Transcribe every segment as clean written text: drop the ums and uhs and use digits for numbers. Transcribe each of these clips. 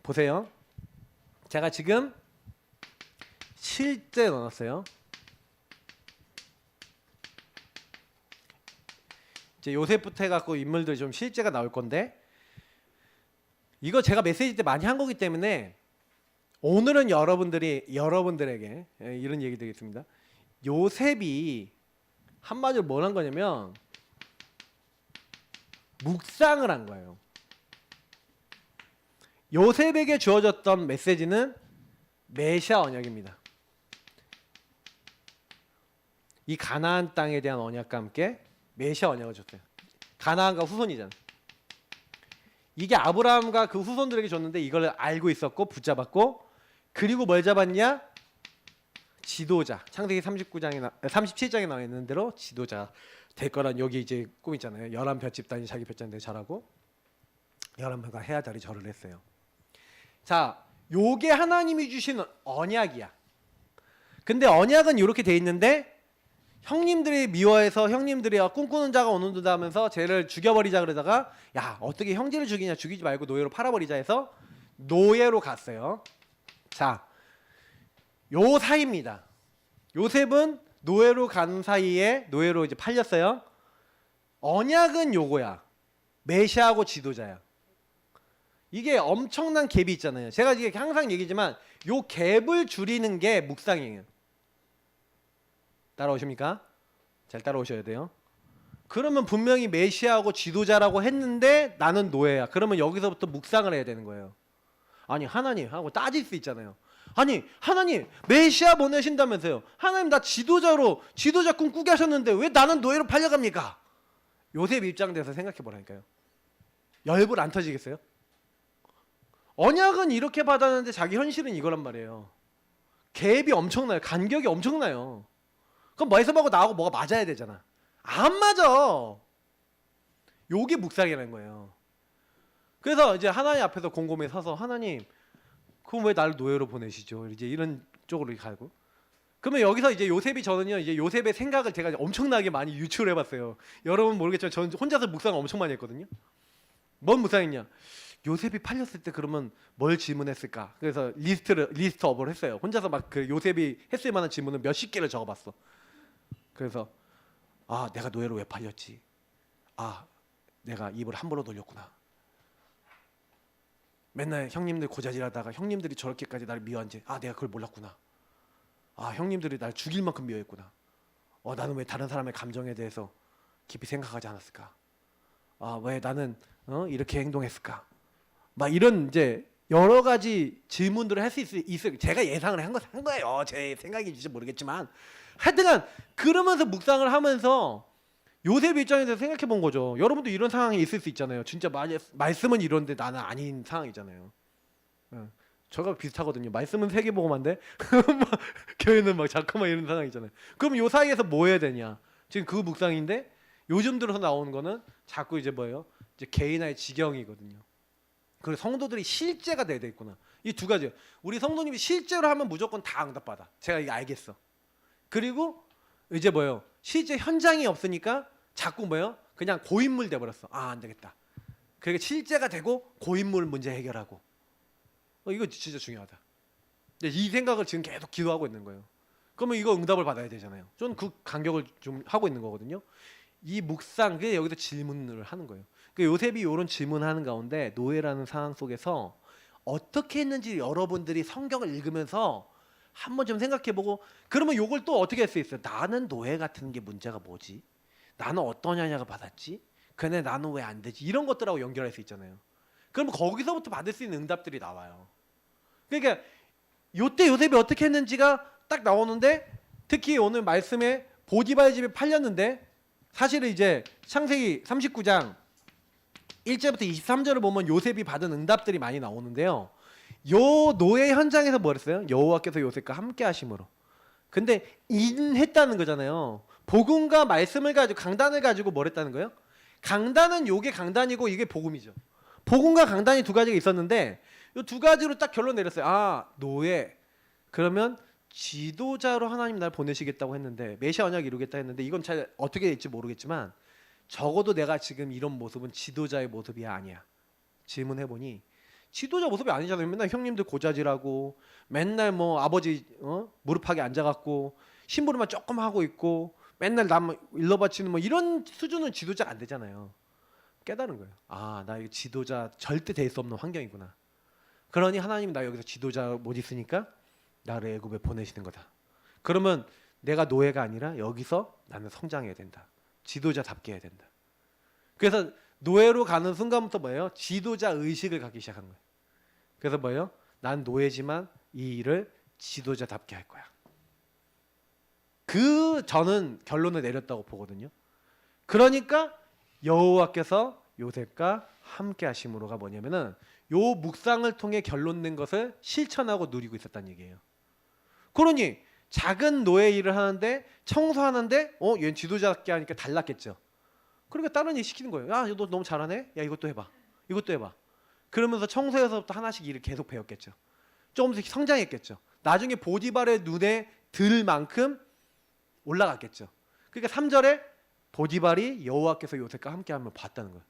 보세요. 제가 지금 실제 넣었어요. 이제 요셉부터 해갖고 인물들 좀 실제가 나올 건데, 이거 제가 메시지 때 많이 한 거기 때문에 오늘은 여러분들에게 이런 얘기 드리겠습니다. 요셉이 한마디로 뭘 한 거냐면 묵상을 한 거예요. 요셉에게 주어졌던 메시지는 메시아 언약입니다. 이 가나안 땅에 대한 언약과 함께 메시아 언약을 줬어요. 가나안과 후손이잖아. 이게 아브라함과 그 후손들에게 줬는데 이걸 알고 있었고 붙잡았고, 그리고 뭘 잡았냐? 지도자. 창세기 37장에 나와 있는 대로 지도자 될 거란, 여기 이제 꿈 있잖아요. 11별 집단이 자기 별자인데 잘하고 11명과 해야자리 절을 했어요. 자, 요게 하나님이 주신 언약이야. 근데 언약은 이렇게 돼 있는데 형님들이 미워해서 형님들이 꿈꾸는 자가 오는도다 하면서 쟤를 죽여버리자 그러다가, 야 어떻게 형제를 죽이냐, 죽이지 말고 노예로 팔아버리자 해서 노예로 갔어요. 자, 요 사이입니다. 요셉은 노예로 간 사이에 노예로 이제 팔렸어요. 언약은 요거야. 메시아하고 지도자야. 이게 엄청난 갭이 있잖아요. 제가 이게 항상 얘기지만 요 갭을 줄이는 게 묵상이에요. 따라오십니까? 잘 따라오셔야 돼요. 그러면 분명히 메시아하고 지도자라고 했는데 나는 노예야. 그러면 여기서부터 묵상을 해야 되는 거예요. 아니 하나님 하고 따질 수 있잖아요. 아니 하나님 메시아 보내신다면서요. 하나님 나 지도자 꿈 꾸게 하셨는데 왜 나는 노예로 팔려갑니까? 요셉 입장돼서 생각해 보라니까요. 열불 안 터지겠어요? 언약은 이렇게 받았는데 자기 현실은 이거란 말이에요. 갭이 엄청나요. 간격이 엄청나요. 그럼 말씀하고 나하고 뭐가 맞아야 되잖아. 안 맞아. 요게 묵상이라는 거예요. 그래서 이제 하나님 앞에서 곰곰이 서서, 하나님 그럼 왜 나를 노예로 보내시죠? 이제 이런 쪽으로 가고. 그러면 여기서 이제 저는요 이제 요셉의 생각을 제가 엄청나게 많이 유출해봤어요. 여러분 모르겠지만 저는 혼자서 묵상을 엄청 많이 했거든요. 뭔 묵상했냐? 요셉이 팔렸을 때 그러면 뭘 질문했을까? 그래서 리스트업을 했어요. 혼자서 막 그 요셉이 했을 만한 질문을 몇십 개를 적어봤어. 그래서 아 내가 노예로 왜 팔렸지? 아 내가 입을 함부로 돌렸구나. 맨날 형님들 고자질하다가 형님들이 저렇게까지 나를 미워한지, 아 내가 그걸 몰랐구나. 아 형님들이 날 죽일 만큼 미워했구나. 나는 왜 다른 사람의 감정에 대해서 깊이 생각하지 않았을까? 아 왜 나는 이렇게 행동했을까? 막 이런 이제 여러 가지 질문들을 할 수 있어요. 제가 예상을 한 거예요. 제 생각인지 모르겠지만 하여튼간 그러면서 묵상을 하면서 요셉 입장에서 생각해 본 거죠. 여러분도 이런 상황이 있을 수 있잖아요. 진짜 말씀은 이런데 나는 아닌 상황이잖아요. 저가 비슷하거든요. 말씀은 세계 복음한데 교회는 막 자꾸만 이런 상황이잖아요. 그럼 요 사이에서 뭐 해야 되냐? 지금 그 묵상인데 요즘 들어서 나오는 거는 자꾸 이제 뭐예요? 이제 개인화의 지경이거든요. 그리고 성도들이 실제가 돼야 되겠구나. 이 두 가지. 우리 성도님이 실제로 하면 무조건 다 응답받아. 제가 이거 알겠어. 그리고 이제 뭐예요? 실제 현장이 없으니까 자꾸 뭐예요? 그냥 고인물 돼버렸어. 아, 안 되겠다. 그러니까 실제가 되고 고인물 문제 해결하고. 이거 진짜 중요하다. 이 생각을 지금 계속 기도하고 있는 거예요. 그러면 이거 응답을 받아야 되잖아요. 저는 그 간격을 좀 하고 있는 거거든요. 이 묵상, 그게 여기서 질문을 하는 거예요. 요셉이 이런 질문하는 가운데 노예라는 상황 속에서 어떻게 했는지 여러분들이 성경을 읽으면서 한번 좀 생각해보고, 그러면 이걸 또 어떻게 할 수 있어요? 나는 노예 같은 게 문제가 뭐지? 나는 어떤 영향을 받았지? 근데 나는 왜 안 되지? 이런 것들하고 연결할 수 있잖아요. 그러면 거기서부터 받을 수 있는 응답들이 나와요. 그러니까 요때 요셉이 어떻게 했는지가 딱 나오는데, 특히 오늘 말씀에 보디발의 집에 팔렸는데, 사실은 이제 창세기 39장 1절부터 23절을 보면 요셉이 받은 응답들이 많이 나오는데요. 요 노예 현장에서 뭐 했어요? 여호와께서 요셉과 함께 하심으로. 근데 인했다는 거잖아요. 복음과 말씀을 가지고, 강단을 가지고 뭘 했다는 거예요? 강단은 요게 강단이고 이게 복음이죠. 복음과 강단이 두 가지가 있었는데 요 두 가지로 딱 결론 내렸어요. 아, 노예. 그러면 지도자로 하나님 날 보내시겠다고 했는데, 메시아 언약 이루겠다 했는데, 이건 잘 어떻게 될지 모르겠지만 적어도 내가 지금 이런 모습은 지도자의 모습이 아니야. 질문해보니 지도자 모습이 아니잖아요. 맨날 형님들 고자질하고 맨날 뭐 아버지 무릎하게 앉아갖고 심부름만 조금 하고 있고 맨날 남 일러 바치는 뭐 이런 수준은 지도자 안 되잖아요. 깨달은 거예요. 아, 나 이거 지도자 절대 될 수 없는 환경이구나. 그러니 하나님이 나 여기서 지도자 못 있으니까 나를 애굽에 보내시는 거다. 그러면 내가 노예가 아니라 여기서 나는 성장해야 된다. 지도자답게 해야 된다. 그래서 노예로 가는 순간부터 뭐예요? 지도자 의식을 갖기 시작한 거예요. 그래서 뭐예요? 난 노예지만 이 일을 지도자답게 할 거야. 저는 결론을 내렸다고 보거든요. 그러니까 여호와께서 요셉과 함께 하심으로가 뭐냐면은 요 묵상을 통해 결론낸 것을 실천하고 누리고 있었다는 얘기예요. 그러니 작은 노예 일을 하는데 청소하는데 얘는 지도자답게 하니까 달랐겠죠. 그러니까 다른 일 시키는 거예요. 야, 너 너무 잘하네. 야, 이것도 해봐. 이것도 해봐. 그러면서 청소에서부터 하나씩 일을 계속 배웠겠죠. 조금씩 성장했겠죠. 나중에 보디발의 눈에 들 만큼 올라갔겠죠. 그러니까 3절에 보디발이 여호와께서 요셉과 함께하며 봤다는 거예요.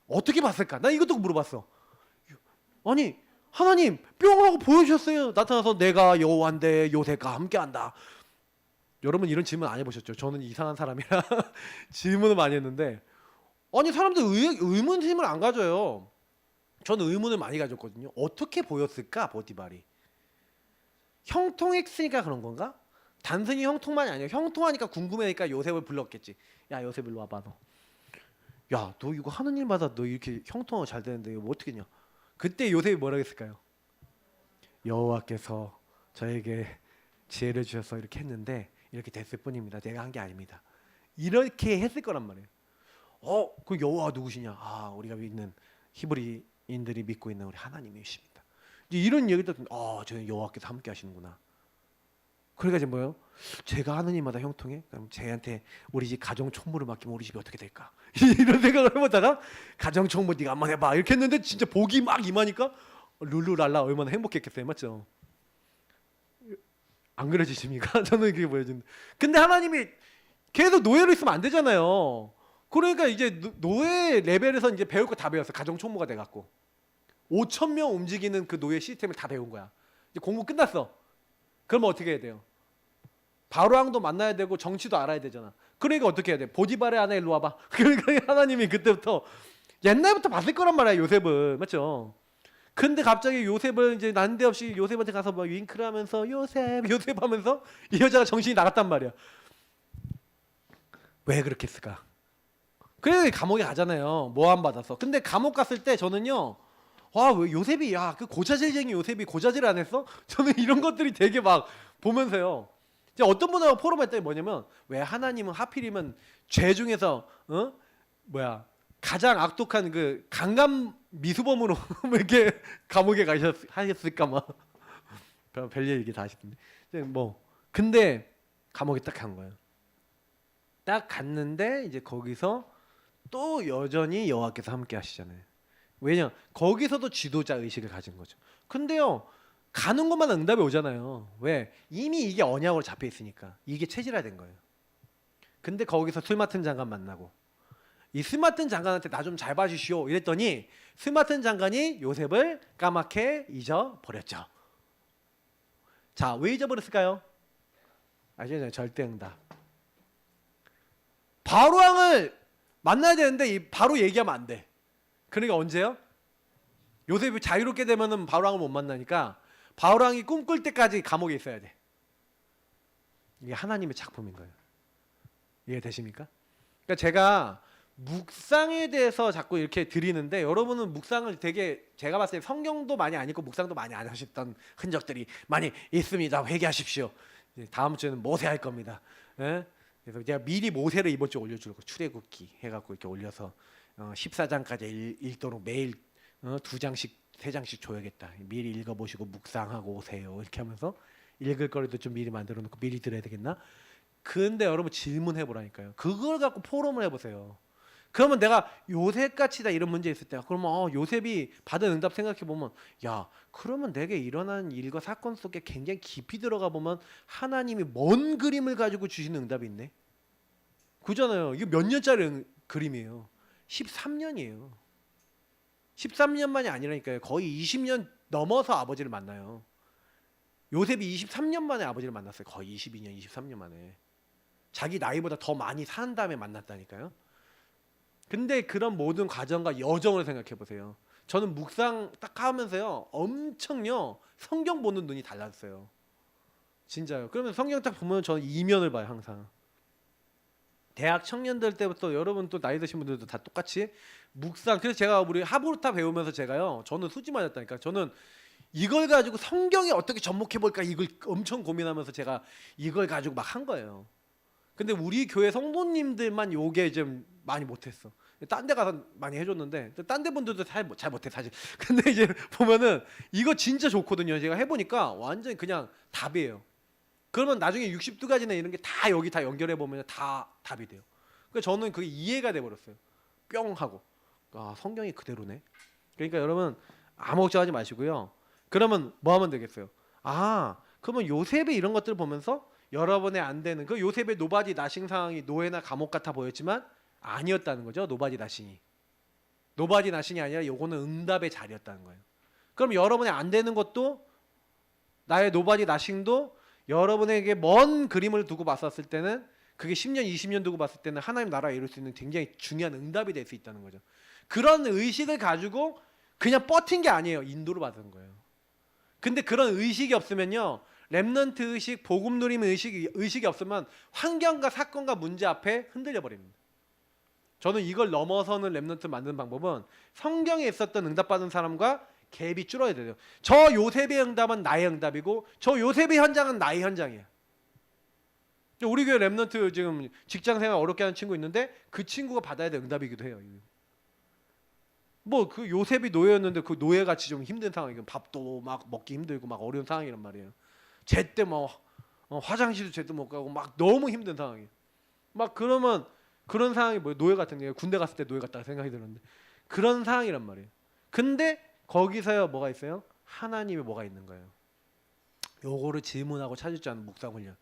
어떻게 봤을까? 나 이것도 물어봤어. 아니 하나님 뿅 하고 보여주셨어요. 나타나서 내가 여호와인데 요셉과 함께한다. 여러분 이런 질문 안 해보셨죠? 저는 이상한 사람이라 질문을 많이 했는데 아니 사람들 의문심을 안 가져요. 저는 의문을 많이 가졌거든요. 어떻게 보였을까 보디발이? 형통했으니까 그런 건가? 단순히 형통만이 아니에요. 형통하니까 궁금해니까 요셉을 불렀겠지. 야 요셉 일로 와봐 너. 야 너 이거 하는 일마다 너 이렇게 형통하고 잘 되는데 이거 뭐 어떻게 했냐? 그때 요셉이 뭐라고 했을까요? 여호와께서 저에게 지혜를 주셔서 이렇게 했는데 이렇게 됐을 뿐입니다. 내가 한 게 아닙니다. 이렇게 했을 거란 말이에요. 그 여호와 누구시냐? 아 우리가 믿는 히브리인들이 믿고 있는 우리 하나님이십니다. 이런 얘기를 듣는 저는 여호와께서 함께 하시는구나. 그러니까 이제 뭐예요? 제가 하는 일마다 형통해? 그럼 쟤한테 우리 집 가정 총무를 맡기면 우리 집이 어떻게 될까? 이런 생각을 해보다가 가정 총무 네가 한번 해봐 이렇게 했는데 진짜 복이 막 임하니까 룰루랄라 얼마나 행복했겠어요, 맞죠? 안 그려지십니까? 저는 그게 보여진다. 근데 하나님이 계속 노예로 있으면 안 되잖아요. 그러니까 이제 노예 레벨에서 이제 배울 거 다 배웠어. 가정 총무가 돼갖고 5천 명 움직이는 그 노예 시스템을 다 배운 거야. 이제 공부 끝났어. 그러면 어떻게 해야 돼요? 바로왕도 만나야 되고 정치도 알아야 되잖아. 그러니까 어떻게 해야 돼? 보디발의 아내 일로 와봐. 그러니까 하나님이 그때부터 옛날부터 봤을 거란 말이야 요셉을, 맞죠? 근데 갑자기 요셉을 이제 난데없이 요셉한테 가서 막 윙크를 하면서 요셉 하면서 이 여자가 정신이 나갔단 말이야. 왜 그렇게 했을까? 그래서 감옥에 가잖아요. 모함 받아서. 근데 감옥 갔을 때 저는요. 왜 요셉이 그 고자질쟁이 요셉이 고자질 안 했어? 저는 이런 것들이 되게 막 보면서요. 이제 어떤 분하고 포럼했더니 뭐냐면 왜 하나님은 하필이면 죄 중에서 가장 악독한 그 강간 미수범으로 이렇게 감옥에 하셨을까 막 별일 얘기 다 하시던데. 근데 감옥에 딱 간 거예요. 딱 갔는데 이제 거기서 또 여전히 여호와께서 함께 하시잖아요. 왜냐? 거기서도 지도자 의식을 가진 거죠. 근데요. 가는 것마다 응답이 오잖아요. 왜? 이미 이게 언약으로 잡혀 있으니까. 이게 체질화된 거예요. 근데 거기서 술 맡은 장관 만나고 이 술 맡은 장관한테 나 좀 잘 봐주시오 이랬더니 술 맡은 장관이 요셉을 까맣게 잊어버렸죠. 자, 왜 잊어버렸을까요? 아시죠? 절대 응답. 바로왕을 만나야 되는데 바로 얘기하면 안 돼. 그러니까 언제요? 요셉이 자유롭게 되면은 바로왕을 못 만나니까 바로왕이 꿈꿀 때까지 감옥에 있어야 돼. 이게 하나님의 작품인 거예요. 이해되십니까? 그러니까 제가 묵상에 대해서 자꾸 이렇게 드리는데 여러분은 묵상을 되게 제가 봤을 때 성경도 많이 안 읽고 묵상도 많이 안 하셨던 흔적들이 많이 있습니다. 회개하십시오. 이제 다음 주에는 모세 할 겁니다. 예? 그래서 제가 미리 모세를 이번 주에 올려주려고 출애굽기 해갖고 이렇게 올려서 14장까지 읽도록 매일 2장씩 3장씩 줘야겠다. 미리 읽어보시고 묵상하고 오세요. 이렇게 하면서 읽을 거리도 좀 미리 만들어 놓고 미리 들어야 되겠나? 근데 여러분 질문해보라니까요. 그걸 갖고 포럼을 해보세요. 그러면 내가 요셉같이 다 이런 문제 있을 때 그러면 요셉이 받은 응답 생각해보면 그러면 내게 일어난 일과 사건 속에 굉장히 깊이 들어가 보면 하나님이 먼 그림을 가지고 주시는 응답이 있네. 그잖아요. 이게 몇 년짜리 그림이에요. 13년이에요. 13년만이 아니라니까요. 거의 20년 넘어서 아버지를 만나요. 요셉이 23년 만에 아버지를 만났어요. 거의 22년, 23년 만에. 자기 나이보다 더 많이 산 다음에 만났다니까요. 근데 그런 모든 과정과 여정을 생각해 보세요. 저는 묵상 딱 하면서요, 엄청요 성경 보는 눈이 달랐어요. 진짜요. 그러면 성경 딱 보면 저는 이면을 봐요, 항상. 대학 청년들 때부터 여러분 또 나이 드신 분들도 다 똑같이 묵상. 그래서 제가 우리 하브루타 배우면서 제가요, 저는 수지 맞았다니까. 저는 이걸 가지고 성경에 어떻게 접목해 볼까 이걸 엄청 고민하면서 제가 이걸 가지고 막 한 거예요. 근데 우리 교회 성도님들만 요게 좀 많이 못했어. 딴 데 가서 많이 해줬는데 딴 데 분들도 잘 못해 사실. 근데 이제 보면은 이거 진짜 좋거든요. 제가 해보니까 완전 그냥 답이에요. 그러면 나중에 60두가지나 이런 게 다 여기 다 연결해 보면 다 답이 돼요. 그러니까 저는 그게 이해가 돼 버렸어요. 뿅 하고 아 성경이 그대로네. 그러니까 여러분 아무 걱정하지 마시고요. 그러면 뭐 하면 되겠어요? 아 그러면 요셉의 이런 것들을 보면서 여러분의 안 되는 그 요셉의 노바디 나싱 상황이 노예나 감옥 같아 보였지만 아니었다는 거죠. 노바디 나싱이 노바디 나싱이 아니라 요거는 응답의 자리였다는 거예요. 그럼 여러분의 안 되는 것도 나의 노바디 나싱도 여러분에게 먼 그림을 두고 봤었을 때는 그게 10년, 20년 두고 봤을 때는 하나님 나라에 이룰 수 있는 굉장히 중요한 응답이 될 수 있다는 거죠. 그런 의식을 가지고 그냥 버틴 게 아니에요. 인도를 받은 거예요. 근데 그런 의식이 없으면요. 렘넌트 의식, 복음 누림 의식이 없으면 환경과 사건과 문제 앞에 흔들려 버립니다. 저는 이걸 넘어서는 렘넌트 만드는 방법은 성경에 있었던 응답받은 사람과 갭이 줄어야 돼요. 저 요셉의 응답은 나의 응답이고 저 요셉의 현장은 나의 현장이에요. 우리 교회 렘넌트 지금 직장생활 어렵게 하는 친구 있는데 그 친구가 받아야 될 응답이기도 해요. 뭐 그 요셉이 노예였는데 그 노예같이 좀 힘든 상황이고 밥도 막 먹기 힘들고 막 어려운 상황이란 말이에요. 제때 뭐 화장실도 제때 못 가고 막 너무 힘든 상황이에요. 막 그러면 그런 상황이 뭐 노예 같은 게 군대 갔을 때 노예 같다고 생각이 들었는데 그런 상황이란 말이에요. 근데 거기서요 뭐가 있어요? 하나님이 뭐가 있는 거예요. 요거를 질문하고 찾을 줄 아는 묵상 훈련.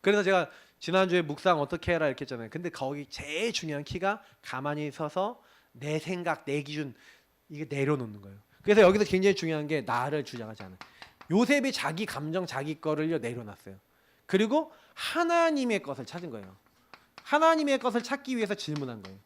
그래서 제가 지난주에 묵상 어떻게 해라 이렇게 했잖아요. 근데 거기 제일 중요한 키가 가만히 서서 내 생각, 내 기준 이게 내려놓는 거예요. 그래서 여기서 굉장히 중요한 게 나를 주장하지 않아요. 요셉이 자기 감정, 자기 거를요 내려놨어요. 그리고 하나님의 것을 찾은 거예요. 하나님의 것을 찾기 위해서 질문한 거예요.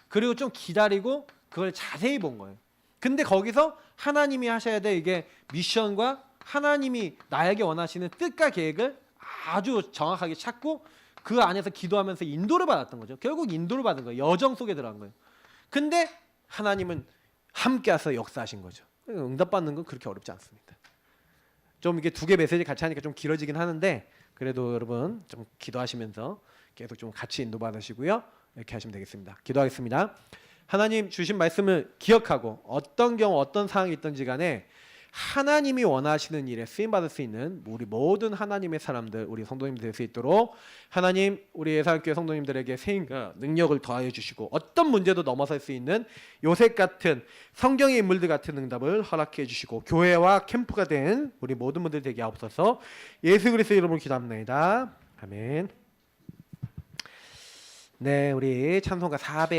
그리고 좀 기다리고 그걸 자세히 본 거예요. 근데 거기서 하나님이 하셔야 될 이게 미션과 하나님이 나에게 원하시는 뜻과 계획을 아주 정확하게 찾고 그 안에서 기도하면서 인도를 받았던 거죠. 결국 인도를 받은 거예요. 여정 속에 들어간 거예요. 근데 하나님은 함께해서 역사하신 거죠. 응답받는 건 그렇게 어렵지 않습니다. 좀 이게 두 개 메시지 같이 하니까 좀 길어지긴 하는데 그래도 여러분 좀 기도하시면서 계속 좀 같이 인도받으시고요. 이렇게 하시면 되겠습니다. 기도하겠습니다. 하나님 주신 말씀을 기억하고 어떤 경우 어떤 상황이 있든지 간에 하나님이 원하시는 일에 쓰임받을 수 있는 우리 모든 하나님의 사람들 우리 성도님들 될 수 있도록 하나님 우리 예산교회 성도님들에게 세임과 능력을 더하여 주시고 어떤 문제도 넘어설 수 있는 요셉 같은 성경의 인물들 같은 응답을 허락해 주시고 교회와 캠프가 된 우리 모든 분들 되게 하옵소서. 예수 그리스도 이름으로 기도합니다. 아멘. 네, 우리 찬송가 400